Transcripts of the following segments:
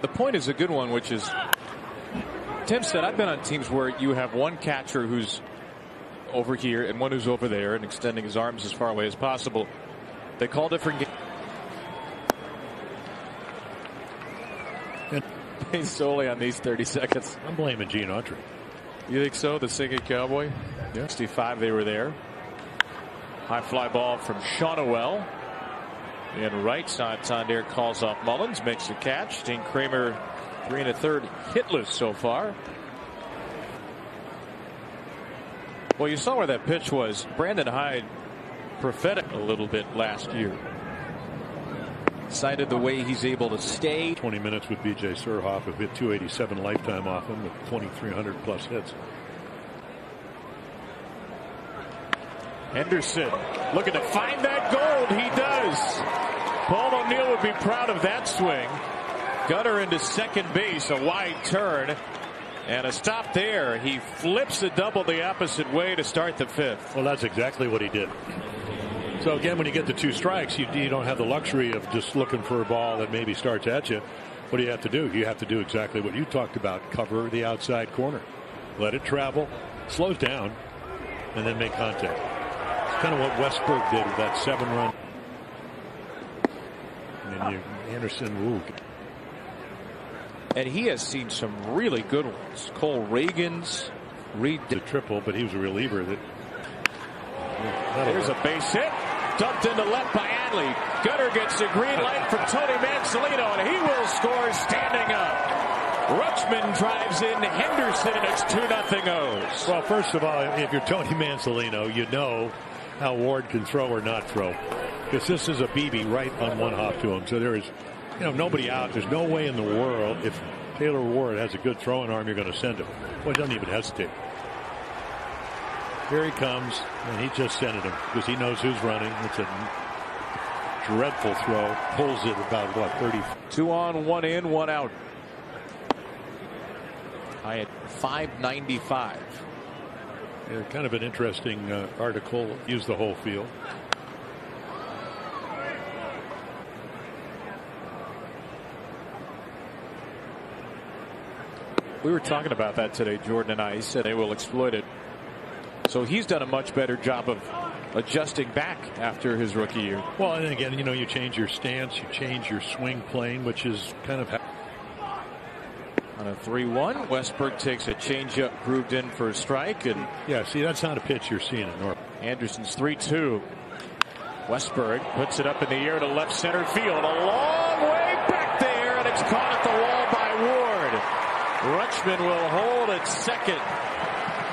The point is a good one, which is Tim said, I've been on teams where you have one catcher who's over here and one who's over there and extending his arms as far away as possible. They call different games. Based solely on these 30 seconds. I'm blaming Gene Autry. You think so? The singing cowboy? Yeah. 65, they were there. High fly ball from Shonowell. In right side, Tondere calls off Mullins, makes the catch. Dean Kramer, 3 1/3 hitless so far. Well, you saw where that pitch was. Brandon Hyde prophetic a little bit last year. Cited the way he's able to stay. 20 minutes with B.J. Surhoff, have hit 287 lifetime off him with 2,300 plus hits. Henderson looking to find that gold. He does. Paul O'Neill would be proud of that swing. Gutter into second base, a wide turn. And a stop there. He flips a double the opposite way to start the fifth. Well, that's exactly what he did. So again, when you get the 2 strikes, you don't have the luxury of just looking for a ball that maybe starts at you. What do you have to do? You have to do exactly what you talked about. Cover the outside corner. Let it travel. Slows down. And then make contact. It's kind of what Westberg did with that 7-run. And Anderson, ooh. And he has seen some really good ones. Cole Reagan's the triple, but he was a reliever. There's a base hit. Dumped into left by Adley. Gutter gets a green light from Tony Mansolino, and he will score standing up. Rutschman drives in Henderson, and it's 2-0 O's. Well, first of all, if you're Tony Mansolino, you know how Ward can throw or not throw. Because this is a BB right on one hop to him. So there is, nobody out. There's no way in the world if Taylor Ward has a good throwing arm, you're going to send him. Well, he doesn't even hesitate. Here he comes, and he just sent it him because he knows who's running. It's a dreadful throw. Pulls it about, 30. 2 on, 1 in, 1 out. High at 595. Yeah, kind of an interesting article. Use the whole field. We were talking about that today, Jordan and I. He said they will exploit it. So he's done a much better job of adjusting back after his rookie year. Well, and again, you change your stance, you change your swing plane, which is kind of. On a 3-1, Westberg takes a changeup grooved in for a strike. And yeah, see, that's not a pitch you're seeing at North. Anderson's 3-2. Westberg puts it up in the air to left center field. A long way back there, and it's caught at the wall by Ward. Rutschman will hold at second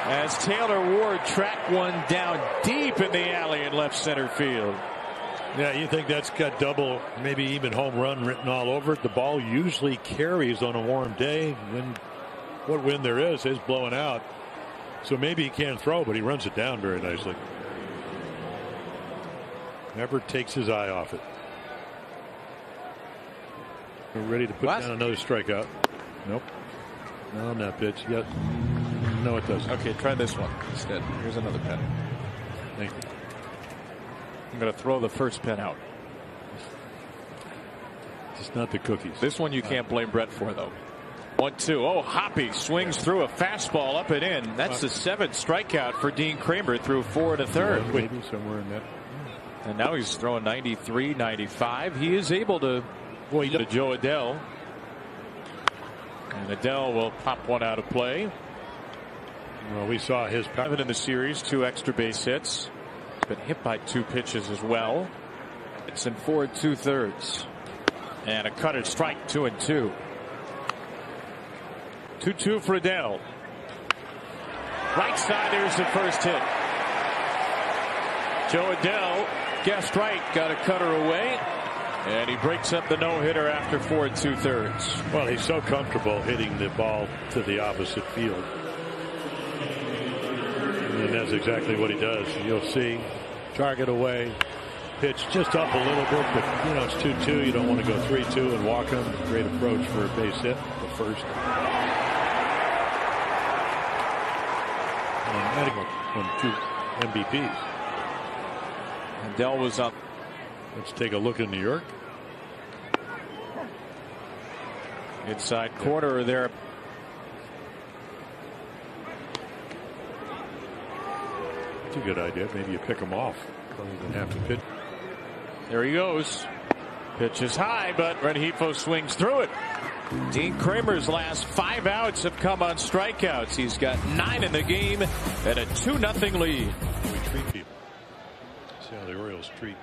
as Taylor Ward tracked one down deep in the alley in left center field. Yeah, you think that's got double, maybe even home run written all over it. The ball usually carries on a warm day. What wind there is blowing out. So maybe he can't throw, but he runs it down very nicely. Never takes his eye off it. We're ready to put down another strikeout. Nope. No, on that pitch. Yes. No, it doesn't. Okay, try this one instead. Here's another pen. Thank you. I'm going to throw the first pen out. Just not the cookies. This one you can't blame Brett for, though. 1-2. Oh, Hoppy swings through a fastball up and in. That's the 7th strikeout for Dean Kramer through 4 1/3. Yeah, maybe somewhere in that. And now he's throwing 93, 95. He is able to Joe Adele. And Adele will pop one out of play. Well, we saw his power in the series, 2 extra base hits. Been hit by 2 pitches as well. It's in 4 2/3. And a cutter strike, 2-2. 2-2 for Adele. Right side, there's the first hit. Joe Adele guessed right, got a cutter away. And he breaks up the no-hitter after 4 2/3. Well, he's so comfortable hitting the ball to the opposite field. And that's exactly what he does. You'll see target away, pitch just up a little bit, but it's 2-2. You don't want to go 3-2 and walk him. Great approach for a base hit, the first. And from 2 MVPs. And Dell was up. Let's take a look in New York. Inside corner there. It's a good idea. Maybe you pick him off rather than have to pitch. There he goes. Pitch is high, but Rengifo swings through it. Dean Kramer's last 5 outs have come on strikeouts. He's got 9 in the game and a 2-0 lead. We treat people. See how the Orioles treat.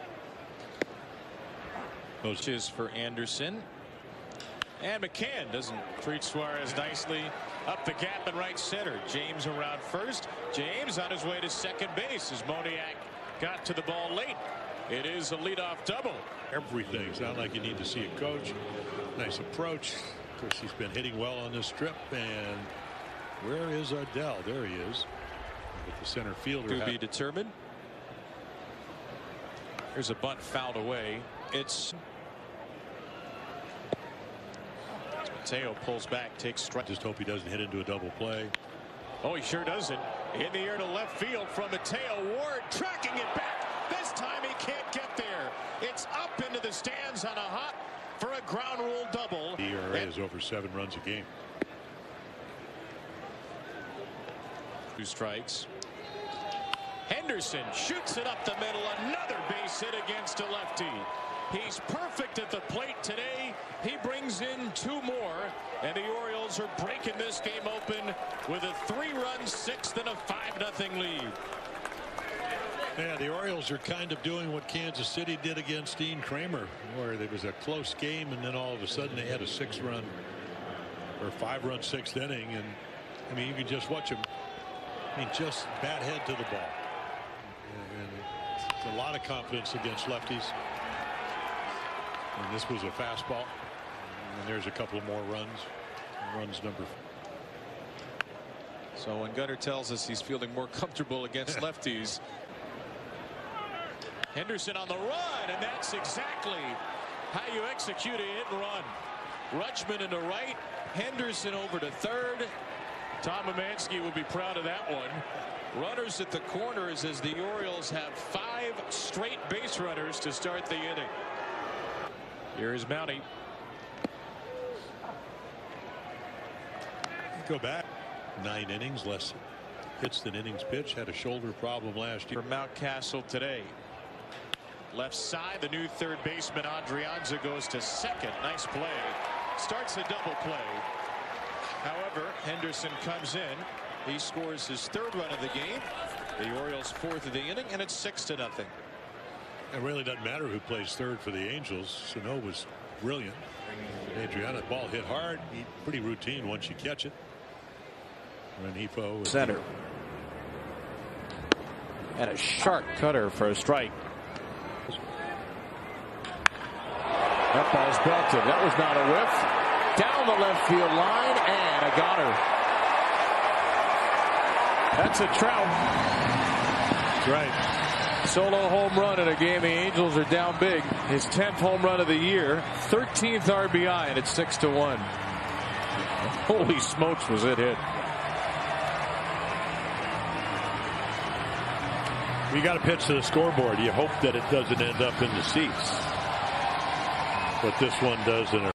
Coaches for Anderson. And McCann doesn't treat Suarez nicely. Up the gap in right center. James around first. James on his way to second base as Moniak got to the ball late. It is a leadoff double. Everything. Sound like you need to see a coach. Nice approach. Of course, he's been hitting well on this trip. And where is Adele? There he is. With the center fielder. To be determined. Here's a bunt fouled away. It's Mateo pulls back, takes strike. Just hope he doesn't hit into a double play. Oh, he sure doesn't. In the air to left field from Mateo. Ward tracking it back. This time he can't get there. It's up into the stands on a hop for a ground rule double. The ERA is over 7 runs a game. 2 strikes. Henderson shoots it up the middle. Another base hit against a lefty. He's perfect at the plate today. He brings in 2 more, and the Orioles are breaking this game open with a 3-run 6th and a 5-0 lead. Yeah, the Orioles are kind of doing what Kansas City did against Dean Kramer, where there was a close game, and then all of a sudden they had a 6-run or 5-run 6th inning, and I mean you can just watch them. I mean, just bat head to the ball, and a lot of confidence against lefties. And this was a fastball, and there's a couple more runs. Runs number. So when Gunnar tells us he's feeling more comfortable against lefties. Henderson on the run, and that's exactly how you execute a hit and run. Rutschman into right, Henderson over to third. Tom Emanski will be proud of that one. Runners at the corners as the Orioles have 5 straight base runners to start the inning. Here is Mountie. Go back 9 innings, less hits than innings pitched. Had a shoulder problem last year. For Mountcastle today. Left side, the new third baseman Adrianza goes to second. Nice play. Starts a double play. However, Henderson comes in. He scores his 3rd run of the game. The Orioles' 4th of the inning, and it's 6-0. It really doesn't matter who plays 3rd for the Angels. Sano was brilliant. Adriana, ball hit hard. Pretty routine once you catch it. Rengifo center. And a sharp cutter for a strike. That ball's belted. That was not a whiff. Down the left field line and a goner. That's a Trout. That's right. Solo home run in a game the Angels are down big. His 10th home run of the year, 13th RBI, and it's 6-1. Holy smokes, was it hit. You got to pitch to the scoreboard. You hope that it doesn't end up in the seats. But this one does in a